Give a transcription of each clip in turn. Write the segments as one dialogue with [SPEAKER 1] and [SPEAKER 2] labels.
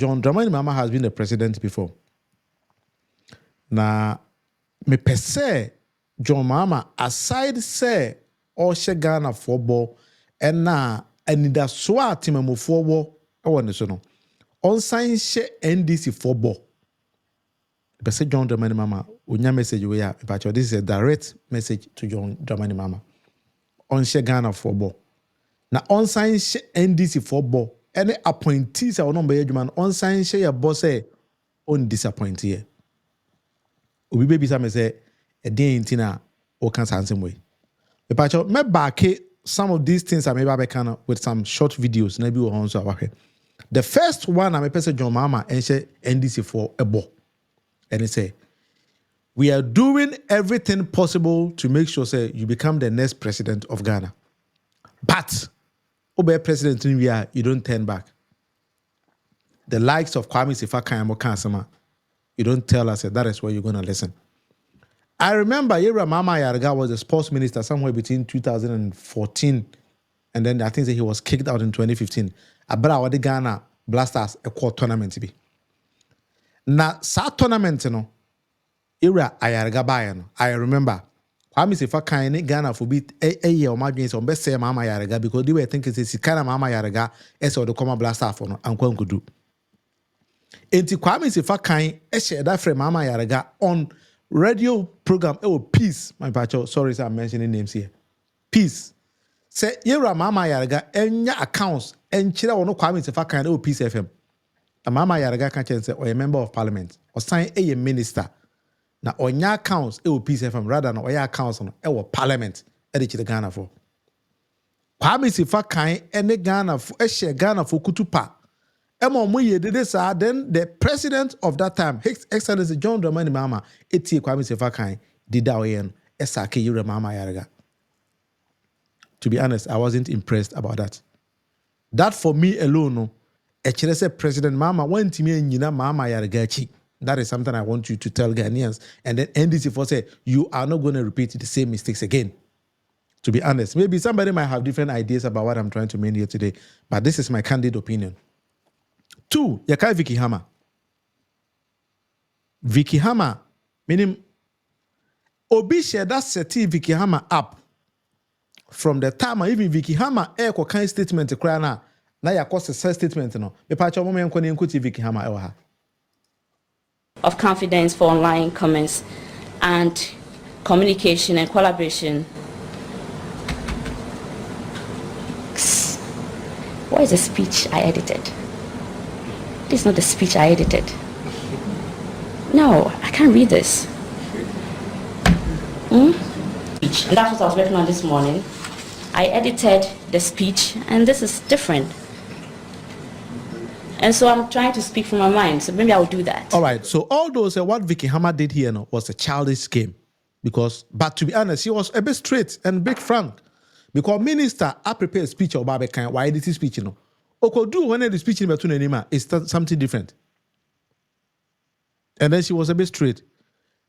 [SPEAKER 1] John Dramani Mahama has been the president before. Na me pese John Mahama aside say or she Ghana for ball and na anida soa timamo for ball I want to know on sign she NDC for ball. Pese John Dramani Mahama unya message we ya but this is a direct message to John Dramani Mahama on she Ghana for ball. Na on sign she NDC for ball any appointees I want to be on sign she your boss say on disappoint here. Obi baby say me say a day intina or can handsome way. But me back some of these things I may be kind with some short videos maybe we also about here. The first one I may person John Mahama and say NDC for a ball. And he say we are doing everything possible to make sure say you become the next president of Ghana. But obey president in India, you don't turn back. The likes of Kwame Sifaka and Mokansama, you don't tell us that is where you're going to listen. I remember Yera Mama Yarga was the sports minister somewhere between 2014 and then I think that he was kicked out in 2015. Abra the Ghana Blasters a quarter tournament to be. Na sa tournament no Yera Ayarga Bayano. I remember Kwame Sifaka in Ghana for beat a year or my games on best say Mama Yarga because they were thinking it's kind of Mama Yarga as or the common blaster for no and could do. Enti Kwame Sifaka share that frame Mama Yarga on radio program Peace. My patcho, sorry sir, I'm mentioning names here. Peace. Say Yera Mama Yarga enya accounts and chira wono Kwame Sifaka Peace FM. A Mama Yarga can say or a member of parliament or sign a minister. Na onya accounts Peace FM rather than oya accounts on parliament the Ghana for. Kwame Sifaka ene Ghana for share Ghana for kutupa. Then the president of that time, His Excellency John Dramani Mahama, eti Kwame Sifaka did that way esake Yera Mama Yarga. To be honest, I wasn't impressed about that. That for me alone, no, say President Mahama went to me and Mama Yarga. That is something I want you to tell Ghanaians. And then NDC for say you are not going to repeat the same mistakes again. To be honest, maybe somebody might have different ideas about what I'm trying to mean here today, but this is my candid opinion. 2, Yakai Vicky Hammer. Vicky Hammer, meaning Obi share that seti Vicky Hammer up from the time even Vicky Hammer ko kind statement kra na ya cost statement no. Me pa cho mo men ko ne nkuti Vicky Hammer e ha.
[SPEAKER 2] Of confidence for online comments and communication and collaboration. What is the speech I edited? This is not the speech I edited. No, I can't read this. And that's what I was working on this morning. I edited the speech, and this is different. And so I'm trying to speak from my mind, so maybe I'll do that.
[SPEAKER 1] All right, so all those, what Vicky Hammer did here was a childish game. But to be honest, she was a bit straight and big frank. Because minister, I prepared a speech about why did he speech, do when the speech in Anima is something different. And then she was a bit straight.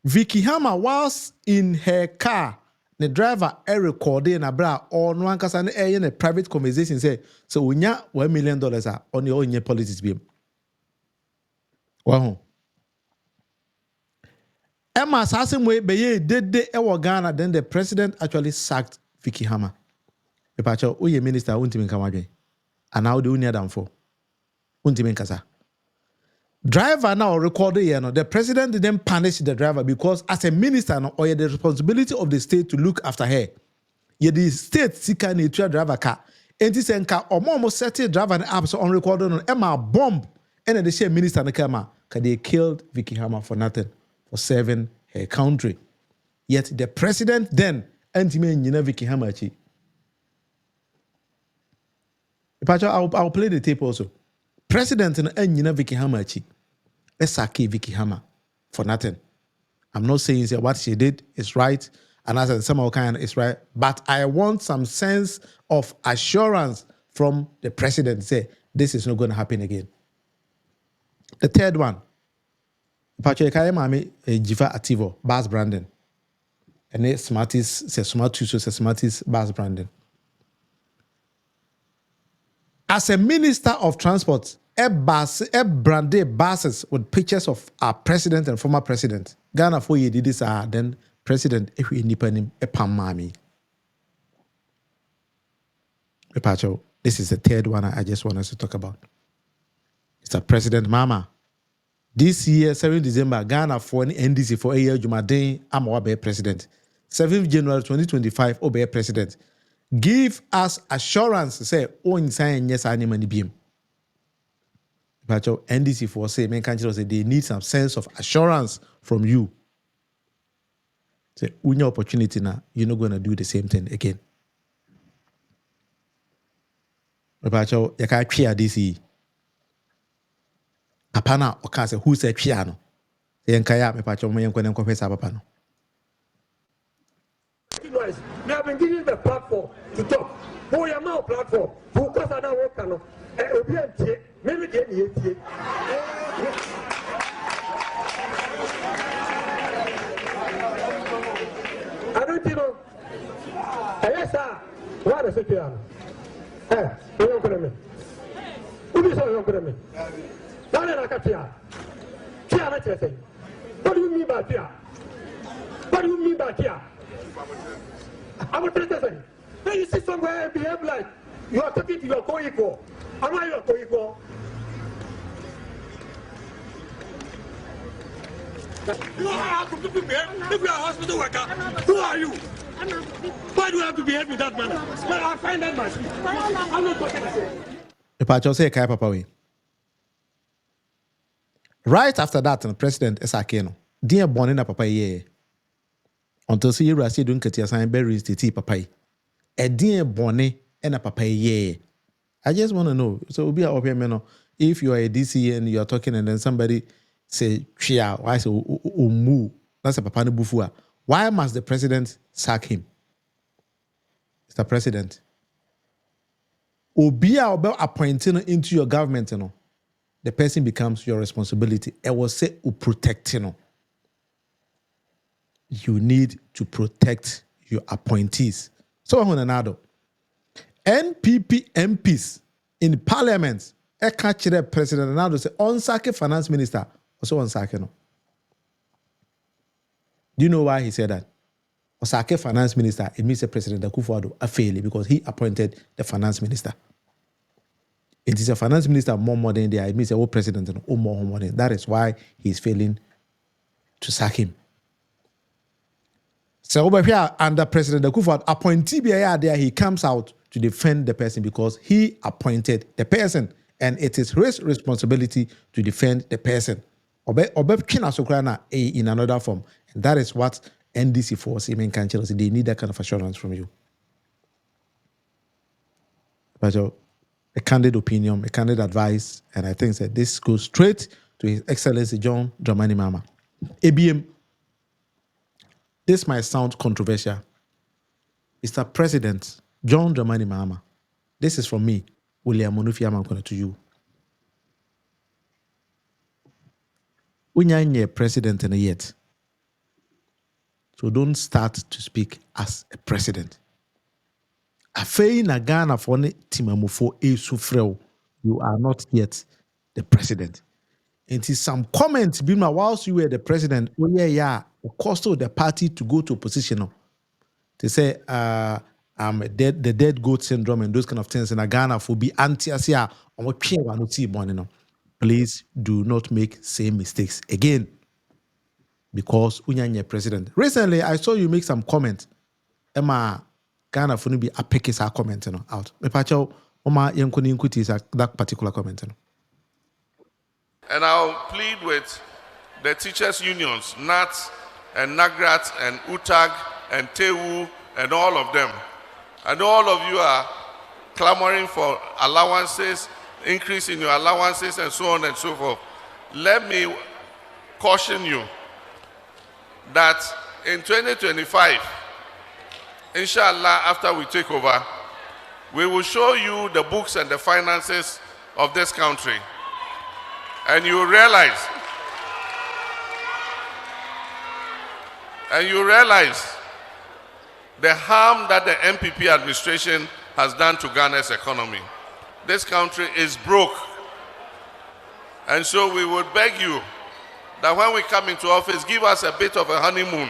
[SPEAKER 1] Vicky Hammer was in her car. The driver recording a bra or no one can in a private conversation say, so we nya $1 million on your own politics beam. Wow. Emma assassin way be did the Ghana, then the president actually sacked Vicky Hammer. The patcho, oh, your minister won't even come again. And now do near them for Untimen Kasa. Driver now recorded the president didn't punish the driver because as a minister now, or the responsibility of the state to look after her. Yet the state seeker nature driver car. And this car or more settled driver and apps on recording on Emma bomb and the same minister in the camera. They killed Vicky Hammer for nothing, for serving her country. Yet the president then anti-me Vicky Hammer. I'll play the tape also. President and Vicky Hammer. Let's sake Vicky Hammer for nothing. I'm not saying what she did is right, and as some kind is right, but I want some sense of assurance from the president. Say this is not going to happen again. The third one, Jifa Ativo, Bas Brandon, and Smarties, Smarties, Bas Brandon. As a minister of transport, a branded buses with pictures of our president and former president. Ghana for you did this, then president, if we independent, a pamami. This is the third one I just want us to talk about. It's a President Mahama. This year, 7th December, Ghana for an NDC for a year, Jumaden, I'm a president. 7th January 2025, obey president. Give us assurance, say, oh, inside, yes, I need beam. But NDC for say, men can't say they need some sense of assurance from you. Say, when your opportunity now, you're not going to do the same thing again. But you can't clear this. Apana, or can't say who said piano. Say, Kaya, me pacho, me yanko nemko pesa papano.
[SPEAKER 3] They have been given the platform to talk. Who are now platform? Who cause another work cannot? Maybe they need it. I don't know. Yes, sir. What is it, piano? You don't put me. Who is your put me? Not in a capia. Piano, what do you mean by Pia? What do you mean by Pia? I'm a president. When you see somewhere behave like you are talking to your co-equal, am I your co-equal? You are to behave. If you are a hospital worker, who are you? Why do you have to behave in that manner? Well, I find that much. I'm not talking to you.
[SPEAKER 1] The patch say Kai Papa way. Right after that, the president Esakeno, dear born in a papa ye. Until see you rasi doing Katia sign berries to papa. A dear bonnet and a papa ye. I just want to know. So we'll be out here, man. If you are a DC and you are talking and then somebody say, Chia, why say, Umu, that's a papa bufua. Why must the president sack him? Mr. President. Obia about appointing into your government, the person becomes your responsibility. I will say, protect, You need to protect your appointees. So, on another, NPP MPs in parliament, I catch the president now say, on sake finance minister, also on sake no. Do you know why he said that? Osake finance minister, it means the president Akufo-Addo a failure because he appointed the finance minister. It is a finance minister more than there. It means the president more than that is why he is failing to sack him. So over here under President Akufo-Addo, appointee there, he comes out to defend the person because he appointed the person, and it is his responsibility to defend the person. In another form, and that is what NDC for Semen Council they need that kind of assurance from you. But a candid opinion, a candid advice, and I think that this goes straight to His Excellency John Dramani Mahama. ABM, this might sound controversial. Mr. President John Dramani Mahama, this is from me, William Munufie, I'm going to you. Unyanye president in yet. So don't start to speak as a president. Afei na Ghana for ne timamufo esufreo. You are not yet the president. It is some comments being whilst you were the president. Oh yeah, it cost the party to go to opposition. They say the dead goat syndrome and those kind of things in Ghana for be anti-asia on what please do not make same mistakes again. Because unyanye president. Recently, I saw you make some comment. Emma Ghana for be a pick our comment out. Me pacho oma yenkoni inkuti that particular comment.
[SPEAKER 4] And I'll plead with the teachers' unions, NAT and NAGRAT and UTAG and TEU and all of them. I know all of you are clamoring for allowances, increase in your allowances and so on and so forth. Let me caution you that in 2025, inshallah, after we take over, we will show you the books and the finances of this country. And you realize the harm that the MPP administration has done to Ghana's economy. This country is broke. And so we would beg you that when we come into office, give us a bit of a honeymoon.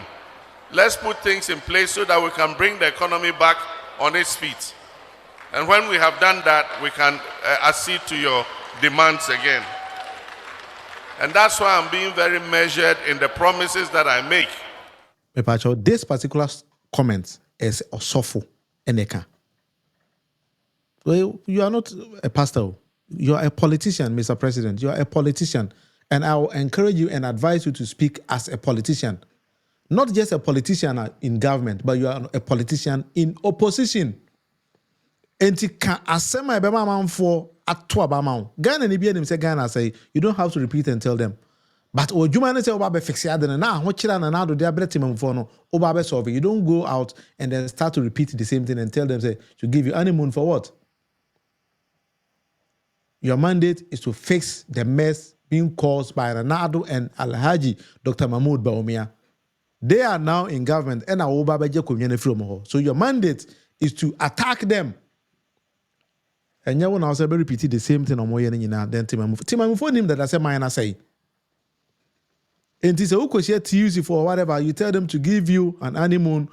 [SPEAKER 4] Let's put things in place so that we can bring the economy back on its feet. And when we have done that, we can accede to your demands again. And that's why I'm being very measured in the promises that I make.
[SPEAKER 1] This particular comment is Osofo Eneka. Well, you are not a pastor. You are a politician, Mr. President. You are a politician. And I will encourage you and advise you to speak as a politician. Not just a politician in government, but you are a politician in opposition. And you can asema ebema man for atwa ba man. Ghana ni bia dem say Ghana say you don't have to repeat and tell them. But ojuma ne say oba be fix ya den na ho kira na do dia brete mamfo no oba be solve. You don't go out and then start to repeat the same thing and tell them say to give you honeymoon for what? Your mandate is to fix the mess being caused by Ronaldo and Alhaji Dr. Mahmoud Bawumia. They are now in government and so your mandate is to attack them. And you will also repeat the same thing on more than then Timamufo him that I said mine say. And it's a ukoshia Tuesday for whatever you tell them to give you an honeymoon.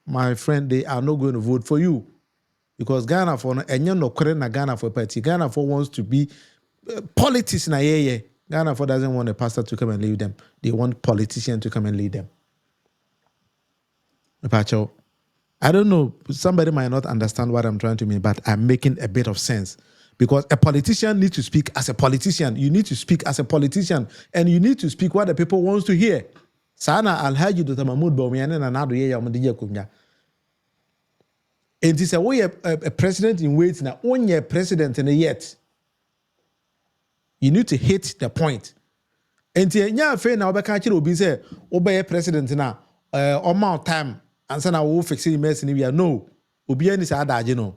[SPEAKER 1] My friend, they are not going to vote for you. Because Ghana for no Ghana for party. Ghana for wants to be politics na yeah. Ghana for doesn't want a pastor to come and lead them. They want politicians to come and lead them. I don't know. Somebody might not understand what I'm trying to mean, but I'm making a bit of sense. Because a politician needs to speak as a politician. You need to speak as a politician, and you need to speak what the people wants to hear. Sana Alhaji Dr. Mahmoud Bawumia na nado ye ya mudije kumya. And it's a president in waiting now. Only a president in yet. You need to hit the point. And nya fe na obeka kire obi say obey president na amount time and say na we fix the mess in we no. Obi ani say adaje no.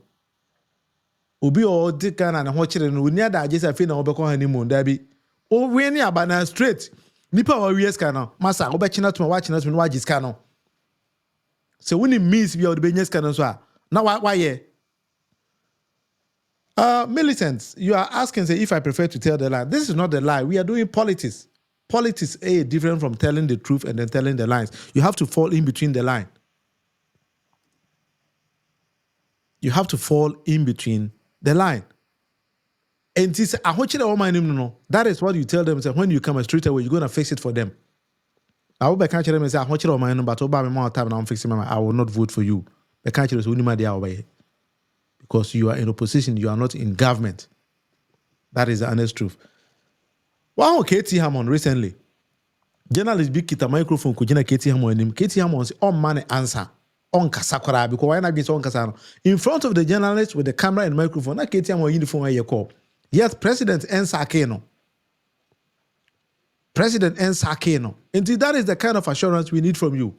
[SPEAKER 1] Obi o dika na ho kire no ni adaje say fe na obeka honeymoon da bi. O we ni abana straight. Nipa wa wies ka no. Masa obekina to wa kina to no wajiska no. So when it means we are the business can so now why militants, you are asking say if I prefer to tell the lie. This is not the lie. We are doing politics. Politics is different from telling the truth and then telling the lies. You have to fall in between the line. You have to fall in between the line. And this, that is what you tell them. Say, when you come straight away, you're going to fix it for them. I will be catching them and say, I want you to mind, but over more time now I'm fixing my I will not vote for you. Because you are in opposition, you are not in government. That is the honest truth. Wow, Katie Hammond recently. Journalist big kita microphone kujina Katie Hammond. Katie Hammond say, "Oh man, answer on kasakora because why not be on kasano in front of the journalist with the camera and microphone." Na Katie Hammond uniform where you call. Yes, President Ensakeno. President Ensakeno. And that is the kind of assurance we need from you.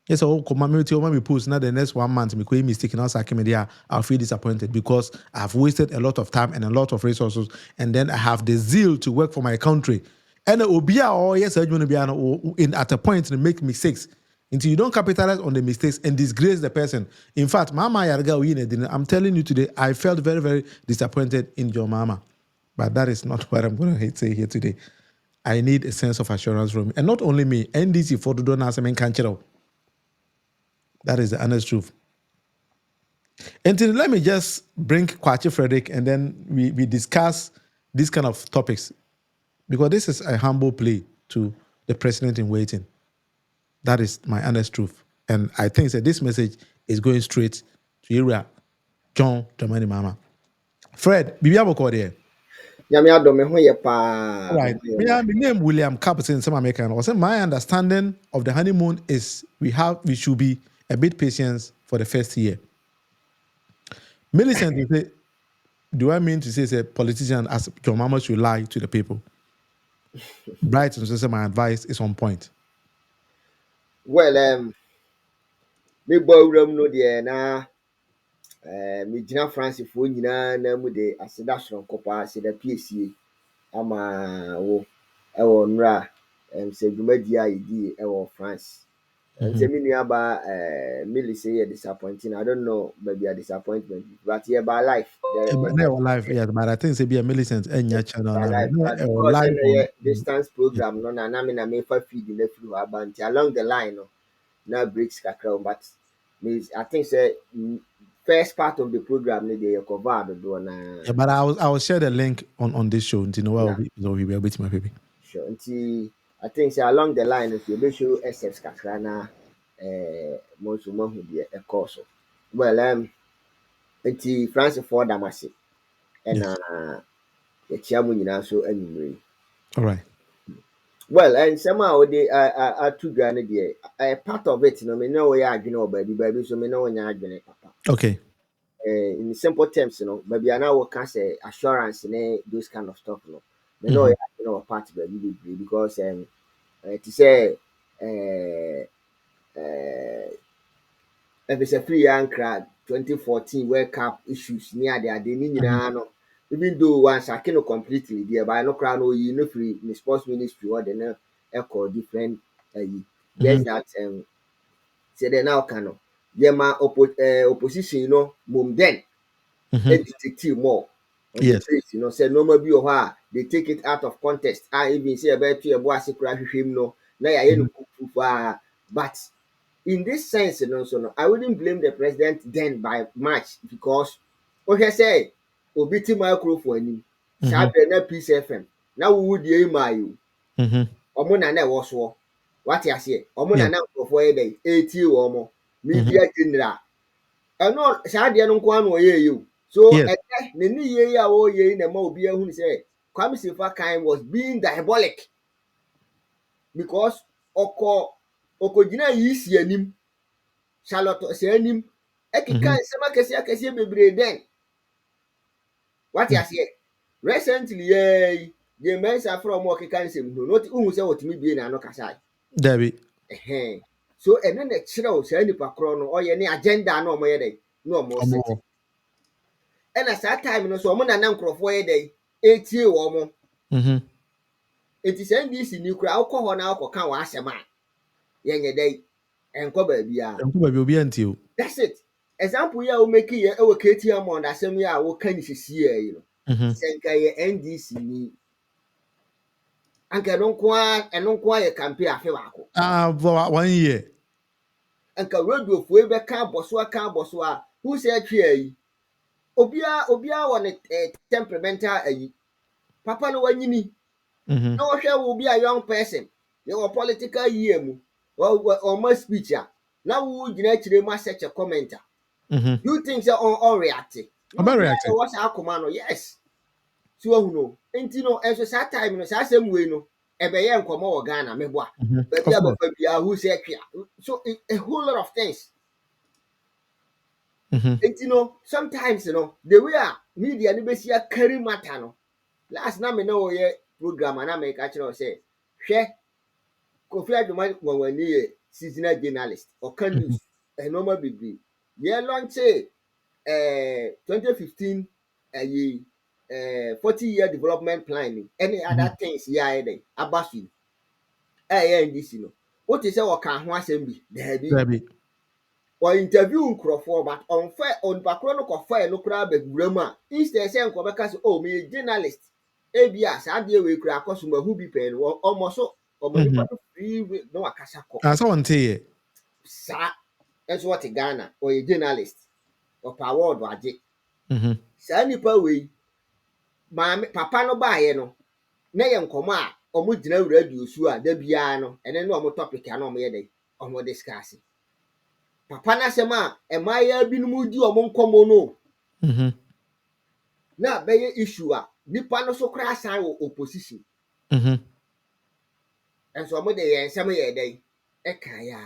[SPEAKER 1] Yes, I'll post now the next 1 month. Make mistake in our media. I'll feel disappointed because I've wasted a lot of time and a lot of resources, and then I have the zeal to work for my country. And it will be yes, I'm going to be at a point to make mistakes until you don't capitalize on the mistakes and disgrace the person. In fact, I'm telling you today, I felt very, very disappointed in your mama, but that is not what I'm going to say here today. I need a sense of assurance from me, and not only me. NDC for the donors and cancer. That is the honest truth. And then let me just bring Kwachi Frederick and then we discuss these kind of topics. Because this is a humble plea to the president in waiting. That is my honest truth. And I think that this message is going straight to area John Dramani Mahama. Fred, Bibi Aboko there. Right. My name William Captain, some American. My understanding of the honeymoon is we should be a bit patient for the first year. Millicent, you say, do I mean to say a politician as John Mahama should lie to the people? Brighton says my advice is on point.
[SPEAKER 5] Well, me boy room no there na me jina Francis fo nyina na mu de asedashron kopa se da PCA ama wo e wo nra se dwumadi a yidi e wo France And say me nuaba Millie say disappointing. I don't know, maybe a disappointment, but yeah, by life.
[SPEAKER 1] No live, yeah, but I think it's be a Millicent and your channel
[SPEAKER 5] By
[SPEAKER 1] now.
[SPEAKER 5] life, but
[SPEAKER 1] No,
[SPEAKER 5] because
[SPEAKER 1] live on.
[SPEAKER 5] distance program, no, na me na me for feeding the flu about along the line, no, now breaks kakra, but I think say first part of the program they covered do na.
[SPEAKER 1] Yeah, but I will share the link on this show. You know what
[SPEAKER 5] Yeah.
[SPEAKER 1] will be able to my baby.
[SPEAKER 5] Sure. Nti I think say along the line if you be show SS kakra na mo so mo hu de e course. Well nti Francis Ford Damasi and
[SPEAKER 1] Yes.
[SPEAKER 5] the chairman nyina so anwumre.
[SPEAKER 1] All right.
[SPEAKER 5] Well, and somehow they are two Ghana there. Part of it, no, me know we are adwene or baby, so me know when you're adwene, papa.
[SPEAKER 1] Okay.
[SPEAKER 5] In simple terms, you know, maybe I now can say assurance and those kind of stuff, no. Me know
[SPEAKER 1] Mm-hmm.
[SPEAKER 5] you know part baby because to say if it's a free young crowd 2014 World Cup issues near there, they need no. Even though once I cannot completely there, but I no crowd no you know free the sports ministry or the echo different
[SPEAKER 1] Mm-hmm.
[SPEAKER 5] just that say they now can yeah my opposition you know mum then
[SPEAKER 1] Mm-hmm.
[SPEAKER 5] detective more on the
[SPEAKER 1] Yes.
[SPEAKER 5] place you know say normal be or they take it out of context I even say about to a boy secret him no na ya no but in this sense, you know, so no, I wouldn't blame the president then by much because okay say obiti microphone
[SPEAKER 1] Mm-hmm.
[SPEAKER 5] sabe na peace FM na wo would ye ma you
[SPEAKER 1] Mm-hmm.
[SPEAKER 5] omo na na wo so what you say omo na
[SPEAKER 1] Yeah.
[SPEAKER 5] na nkofo ye dey eti wo omo
[SPEAKER 1] Mm-hmm.
[SPEAKER 5] media general eno saa de no nko an wo ye you so
[SPEAKER 1] Yes.
[SPEAKER 5] ne ni ye ya wo ye na ma obi ahun say Kwame Sefa kind was being diabolic because okogina yi si anim Charlotte say anim ekeka
[SPEAKER 1] Mm-hmm.
[SPEAKER 5] nsɛm akɛseɛ bebree den wate aseɛ recently the mensa from ɔmo ɔkeka nsɛm no no wohu sɛ wɔtumi bie n'ano kasa
[SPEAKER 1] Debbie.
[SPEAKER 5] so ɛno na kyerɛw saa nipa korɔ no ɔyɛ ne agenda na ɔmo yɛ dɛ na ɔmo set
[SPEAKER 1] Omo.
[SPEAKER 5] ɛna saa time no so ɔmo nana nkorɔfoɔ yɛ dɛ etie wɔn mo
[SPEAKER 1] Mm-hmm.
[SPEAKER 5] eti sɛ ndc ni kura akɔ hɔ na akɔka wɔn asɛm a yɛnyɛ dɛ ɛnkɔ baabi a
[SPEAKER 1] Baby will be until.
[SPEAKER 5] that's it example yi a wo make yɛ ɛwɔ KTM on asɛm yi a woka ne sisi yi no
[SPEAKER 1] Mm-hmm.
[SPEAKER 5] sɛ nka yɛ ndc ni anka ɛno nko a yɛ campaign afe baako
[SPEAKER 1] For 1 year.
[SPEAKER 5] anka radiofoɔ yi bɛka abɔ so a hu sɛ atwe yi obiara wɔ ne temperamental ayi papa no wanyini
[SPEAKER 1] Mm-hmm.
[SPEAKER 5] na wɔhwɛ wo bi a young person yɛwɔ political year mu ɔma speech a na wo gyina akyire mu asɛch a comment a
[SPEAKER 1] Mm-hmm.
[SPEAKER 5] you think sɛ ɔreacte
[SPEAKER 1] I'm very reactive.
[SPEAKER 5] wɔ saa akoma no yes so wahu no nti no ɛnso saa time no saa asɛm wei no ɛbɛyɛ nkɔmmɔ wɔ Ghana meboa baabi a bɛfa biara hu sɛ atwea so a whole lot of things nti no sometimes no the way a media no bɛsi akari matter no last na me na wɔyɛ program a na meka kyerɛ wo sɛ hwɛ Kofi Adwuma wɔwani yɛ seasonal journalist ɔka news ɛnɔɔma bebree yɛ lɔnkye 2015 40-year development plan any other things yɛ ayɛ dɛ aba so yi ɛyɛ ndc no wote sɛ wɔka ho asɛm bi daabi interview nkurɔfoɔ but onipa korɔ no kɔfae no koraa bɛwura mu a instead sɛ nkɔbɛka sɛ oh meyɛ journalist ebia saa deɛ wei koraa akɔ so mahu bi pɛn no ɔmmɔ so ɔmo nipa no free na wakasa kɔ
[SPEAKER 1] That's one thing.
[SPEAKER 5] saa nso wɔte Ghana ɔyɛ journalist ɔpa award agye saa nipa wei maame papa no baayɛ no na yɛ nkɔmɔ a ɔmo gyina radio so a da biara no ɛne na ɔmo topic a na ɔmo yɛ dɛ ɔmo discuss papa n'asɛm a mmaayɛ binom di ɔmo nkɔmɔ no na bɛyɛ issue a nipa no so koraa san wɔ opposition nso ɔmo de yɛn nsɛm yɛ dɛ ɛka ya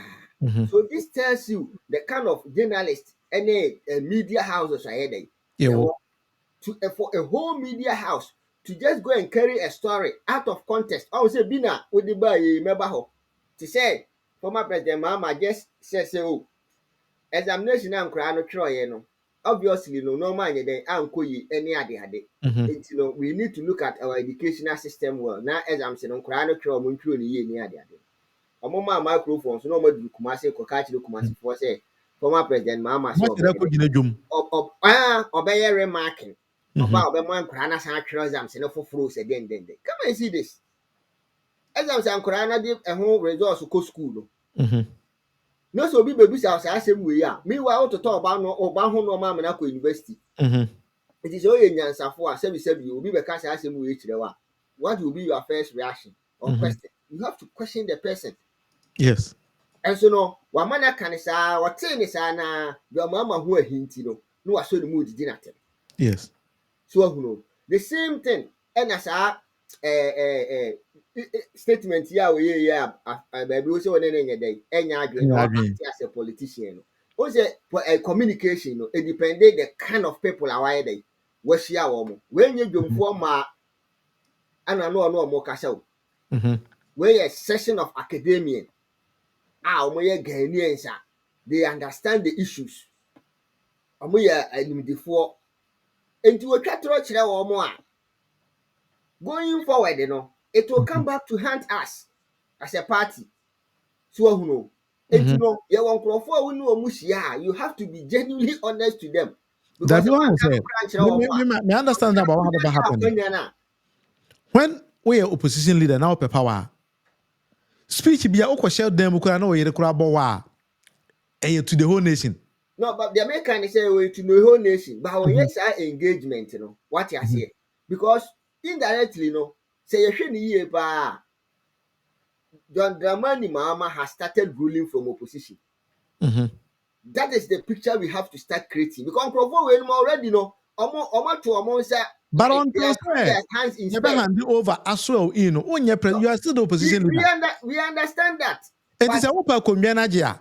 [SPEAKER 5] so this tells you the kind of journalist any media houses are there. For a whole media house to just go and carry a story out of context. I would say, Bina, with the boy, remember her. She said, former President Mahama just says, oh, examination and crown Troy, obviously, no man, then uncle any other. You know, we need to look at our educational system well. Now, as I'm saying, crown Troy, Munufie, any other. Omo ma microphone so no mo di Kumasi ko catch the Kumasi for say former president Mahama say obey remarking. Oba mo ankra na san atwere exams no foforo say den. Come and see this. Exams ankra na di ho results ko school no. No so obi bebu say asem we ya. Meanwhile to talk about no oba ho no ma na ko university. It is only nyansafo a sebi obi be ka say asem we kire wa. What will be your first reaction or question? You have to question the person.
[SPEAKER 1] Yes.
[SPEAKER 5] And so no, wamana kanisa, watene sa na your mama who a hinti no wa so the mood dinate.
[SPEAKER 1] Yes.
[SPEAKER 5] So who the same thing. And as statement here we baby we say one any day. Enya adwen as a politician. O say communication it depended the kind of people are there. What share woman. When you dwomfo ma ana no mo kasa o. Where a session of academia. Omoye Ghanaians they understand the issues. Omoye animdefo. Enti we twatro kire wo mo a. Going forward, it will come back to haunt us as a party. So who know? Enti no, you want crofo we know mushia. You have to be genuinely honest to them.
[SPEAKER 1] Because that's what I say. Me understand about what happened. When we are opposition leader now, power speech be a share them kura no yere kura bowa to the whole nation.
[SPEAKER 5] No, but the American say way to the whole nation. But when yes engagement, what you say? Because indirectly, say you shouldn't hear ba. John Dramani Mahama has started ruling from opposition. That is the picture we have to start creating. Because we already know. But
[SPEAKER 1] on hands in over as well, you are still the opposition leader.
[SPEAKER 5] We understand that.
[SPEAKER 1] It is a open community. A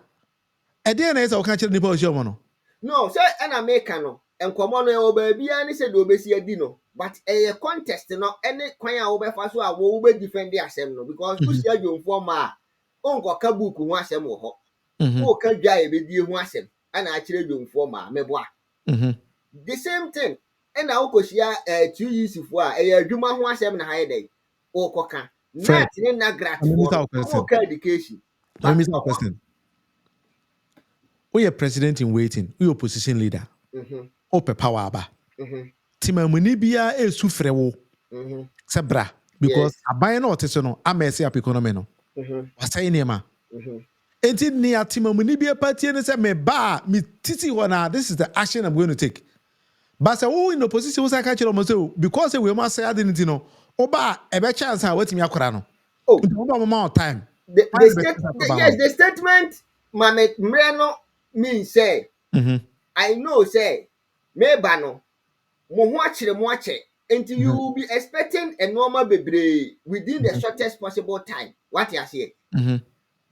[SPEAKER 1] DNA is a country in
[SPEAKER 5] no, sir, an American and common over baby and said obesi a dino. But a contest, any choir over fast will be defend the assembly because you said you former Uncle Kabuku was a more. Who can drive with you was him and actually you former mebois. The same thing. And now, because 2 years before a Juma who was 7 high day or coca, not in a gratuitous education.
[SPEAKER 1] Question. We are president in waiting, we opposition leader. Ope power ba. Timamunibia e sufrewo. Sebra because abaye no otesono amesi ap economy no. Wasai niema. Enti ni atimamunibia party ne say me ba me titi wana this is the action I'm going to take. But say who in opposition who say catch almost because we must say identity no. Oba ebe chance a wetimi akora no.
[SPEAKER 5] Oh,
[SPEAKER 1] oba time.
[SPEAKER 5] The statement Mame Mreno means say I know say meba no mo ho akire until you will be expecting a normal bebre within the shortest possible time. What you say?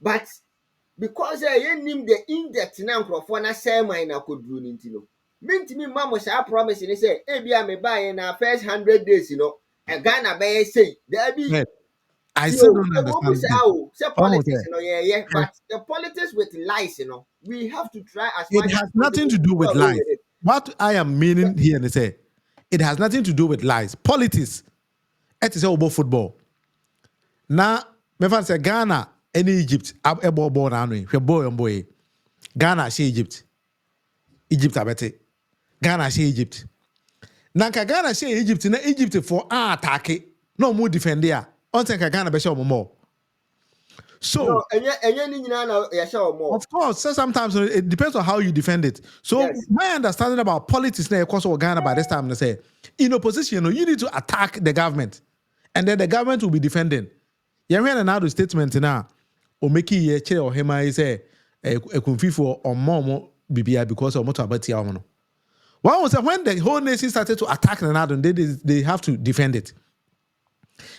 [SPEAKER 5] But because you name the in-depth na nkrofo na say mine na kodru ninti no. Me mama say promise ni say e bia me buy na first 100 days e Ghana be say there be
[SPEAKER 1] I still don't understand.
[SPEAKER 5] Politics, but the politics with lies, we have to try as much.
[SPEAKER 1] It has nothing to do with lies. What I am meaning here is say, it has nothing to do with lies. Politics, it is about football. Now, me fan say Ghana and Egypt, born anyway. Boy, Ghana she Egypt abete. Ghana she Egypt. Now Ghana she Egypt. Na Egypt for attack. No more defend there. Ghana be show more. So of course, sometimes it depends on how you defend it. So yes. My understanding about politics now, because of Ghana by this time, they say in opposition, you need to attack the government, and then the government will be defending. You hear another statement now, or make it chair or him I say a conflict or more BBI because of motor about Tiamono. One was when the whole nation started to attack another, they have to defend it.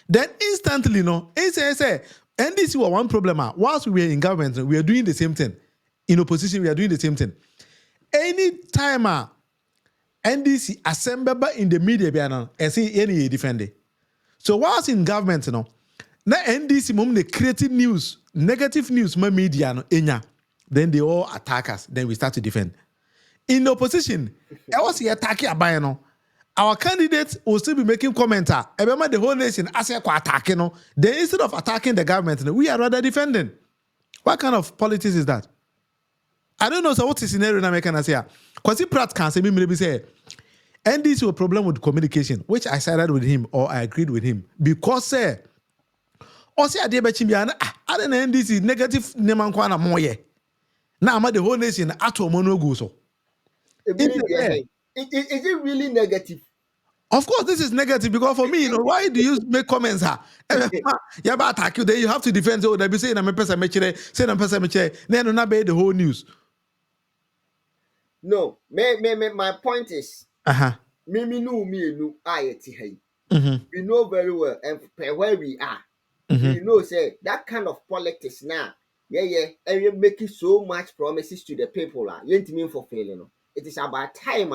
[SPEAKER 1] Then instantly, say, NDC was one problem. Whilst we were in government, we are doing the same thing. In opposition, we are doing the same thing. Any time NDC assemble in the media, and see any defend. So whilst in government, now NDC mom they creating news, negative news, my media, then they all attack us. Then we start to defend. In the opposition, I was attacking Abayano. Our candidates will still be making comments. The whole nation as attacking. Then instead of attacking the government, we are rather defending. What kind of politics is that? I don't know. So what's the scenario I'm making here? Because if Pratt can say me maybe say NDC a problem with communication, which I sided with him or I agreed with him because or say I did I don't know NDC negative neman kwana moye. Now I'm the whole nation at monogo so.
[SPEAKER 5] Is it really negative?
[SPEAKER 1] Of course, this is negative because for me, why do you make comments? Yeah, but attack you. Then you have to defend. So they be saying I'm a person, saying I'm a person, then not be the whole news.
[SPEAKER 5] No, my point is, me we know very well, and where we are, we know say that kind of politics now. And you're making so much promises to the people. You ain't mean for failing. It is about time.